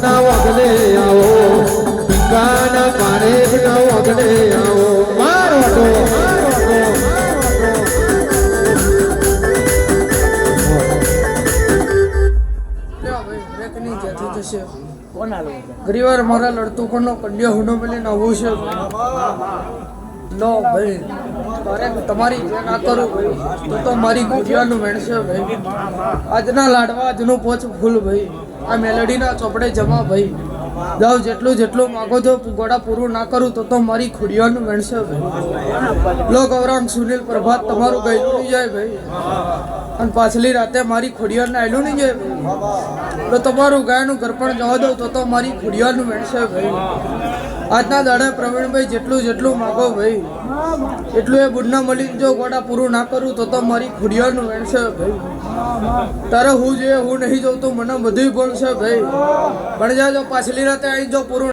ના વગલે આવો પિંગાના પારે ના વગલે આવો મારો તો ગરીવાર મારા લડતું કોનો કન્યા હુનો મેલી નવું છે લો ભાઈ તારે તમારી જે ના કરું ભાઈ તો મારી ગુજિયાનું વેણશે ભાઈ આજના લાડવા આજનું પોચ ફૂલ ભાઈ આ મેલડીના ચોપડે જમા ભાઈ જાઓ જેટલું માગો છો ગોળા પૂરું ના કરું તો મારી ખુડિયાનું વેણશે ભાઈ લો ગૌરાંગ સુનિલ પ્રભાત તમારું ગયેલું નહીં જાય ભાઈ અને પાછલી રાતે મારી ખોડિયારને આવેલું નહીં જાય ભાઈ તો તમારું ગાયનું ઘરપણ જવા દઉં તો મારી ખોડિયારનું વેણશે ભાઈ આજના દાડે પ્રવીણભાઈ જેટલું માગો ભાઈ એટલું એ બુડના મળીને જો ગોડા પૂરું ના કરું તો મારી ખોડિયારનું વેણશે ભાઈ તારે હું જે હું નહીં જાઉં તો મને બધું બોલશે ભાઈ પણ જો પાછલી રાતે આવી જો પૂરું